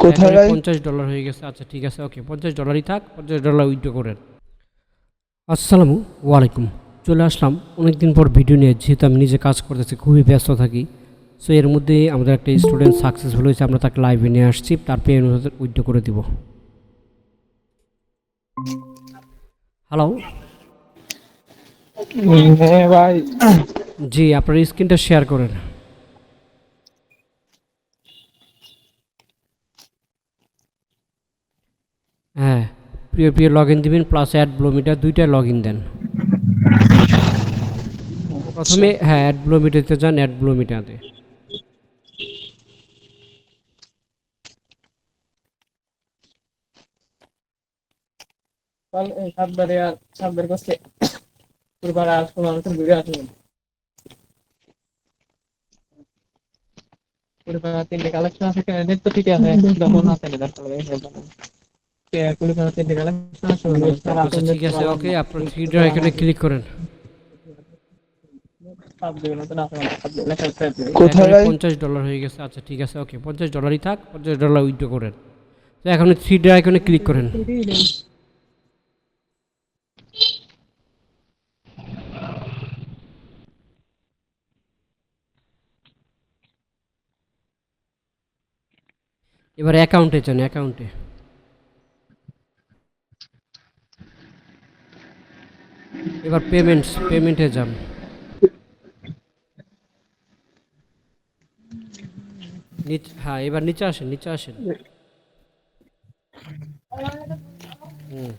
কোথায় এখানে ভাই? $50 হয়ে গেছে। আচ্ছা ঠিক আছে, ওকে, $50 থাক, $50 উইথড্র করেন। আসসালামু আলাইকুম। চলে আসলাম অনেকদিন পর ভিডিও নিয়ে, যেহেতু আমি নিজে কাজ করতেছি, খুবই ব্যস্ত থাকি। সো এর মধ্যে আমাদের একটা স্টুডেন্ট সাকসেসফুল হয়েছে, আমরা তাকে লাইভে নিয়ে আসছি, তার পেমেন্ট উইথড্র করে দিব। হ্যালো। হ্যাঁ ভাই। জি, আপনার স্ক্রিনটা শেয়ার করেন। হ্যাঁ, প্রিয় প্রিয় লগ ইন দিবেন, প্লাস অ্যাড ব্লোমিটার দুইটাই লগ ইন দেন। আচ্ছা, প্রথমে হ্যাঁ অ্যাড ব্লোমিটারতে যান, অ্যাড ব্লোমিটারে। আচ্ছা ঠিক আছে, ওকে, আপনার থ্রি ডট এখানে ক্লিক করেন। কোথায় এখানে ভাই? $50 হয়ে গেছে। আচ্ছা ঠিক আছে, ওকে, $50 থাক, $50 উইথড্র করেন। তো এখন থ্রি ডট আইকনে ক্লিক করেন। এবার অ্যাকাউন্টে যান, অ্যাকাউন্টে। এবার পেমেন্টে যান। হ্যাঁ, এবার নিচে আসেন, নিচে আসেন। হুম,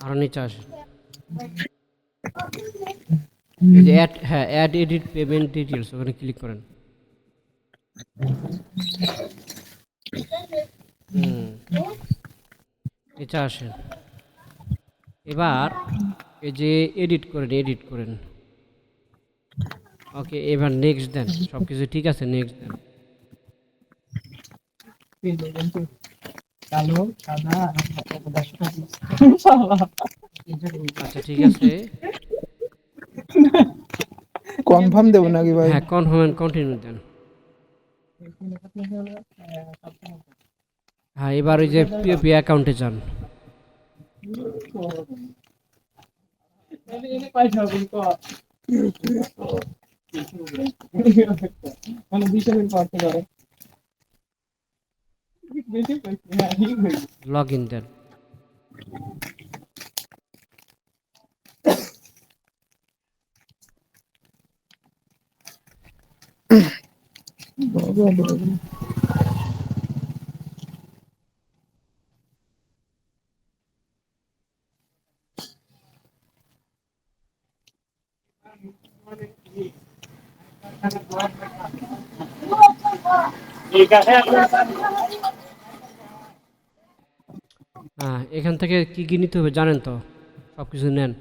আরও নিচে আসেন। এই যে অ্যাড, হ্যাঁ, অ্যাড এডিট পেমেন্ট ডিটেলস, ওখানে ক্লিক করেন। হুম, নিচে আসেন। এবার এই যে এডিট করেন, এডিট করেন। ওকে, এবার নেক্সট দেন, সব কিছু ঠিক আছে, নেক্সট দেন। আচ্ছা ঠিক আছে। কনফার্ম দেবো নাকি ভাই? হ্যাঁ, কনফার্ম অ্যান্ড কন্টিনিউ দেন। হ্যাঁ, এবার ওই যে পিওপি অ্যাকাউন্টে যান। লগ ইন দেন। হ্যাঁ, এখান থেকে কি কি নিতে হবে জানেন তো, সব কিছু নেন।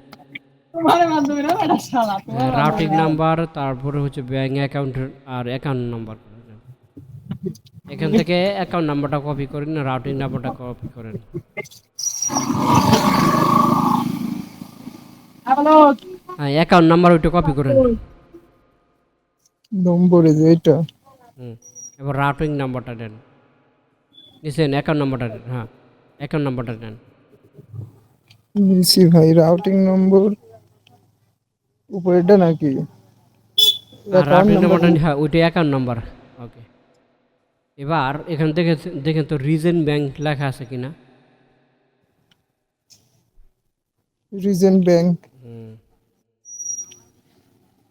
হ্যাঁ, রাউটিং নাম্বার, তারপরে হচ্ছে ব্যাঙ্ক অ্যাকাউন্টের আর অ্যাকাউন্ট নাম্বার। এখান থেকে অ্যাকাউন্ট নাম্বারটা কপি করেন, রাউটিং নাম্বারটা কপি করেন। হ্যাঁ, অ্যাকাউন্ট নাম্বার ওইটা কপি করেন। নম্বরে যে এটা হুম, এবার রাউটিং নাম্বারটা দেন। নিচেন অ্যাকাউন্ট নাম্বারটা দেন, হ্যাঁ, অ্যাকাউন্ট নাম্বারটা দেন। নিয়েছি ভাই, রাউটিং নম্বর উপরেটা নাকি আর অ্যাকাউন্ট রাউটিং নাম্বার? নাম্বারটা, হ্যাঁ, ওইটাই অ্যাকাউন্ট নাম্বার। ওকে, এবার এখান থেকে দেখেন তো রিজেন ব্যাংক লেখা আছে কিনা। Reason bank. হুম,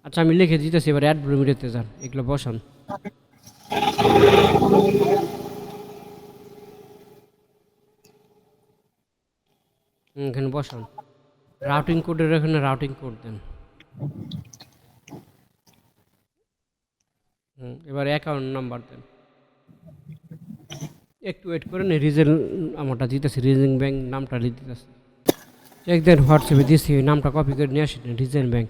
আচ্ছা আমি লিখে দিতেছি, এবার অ্যাড ব্লুমিটাতে যান, এগুলো বসান। এখানে বসান, রাউটিং কোডের এখানে রাউটিং কোড দেন। এবার অ্যাকাউন্ট নাম্বার দেন। একটু ওয়েট করেন, রিজেন আমারটা দিতেছি, রিজেন ব্যাংক নামটা দিতেছি। চেক দেন, হোয়াটসঅ্যাপে দিচ্ছি, ওই নামটা কপি করে নিয়ে আসেন, রিজেন ব্যাংক।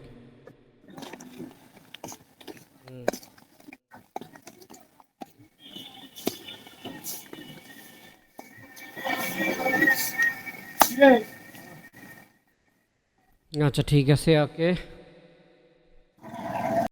আচ্ছা ঠিক আছে, ওকে।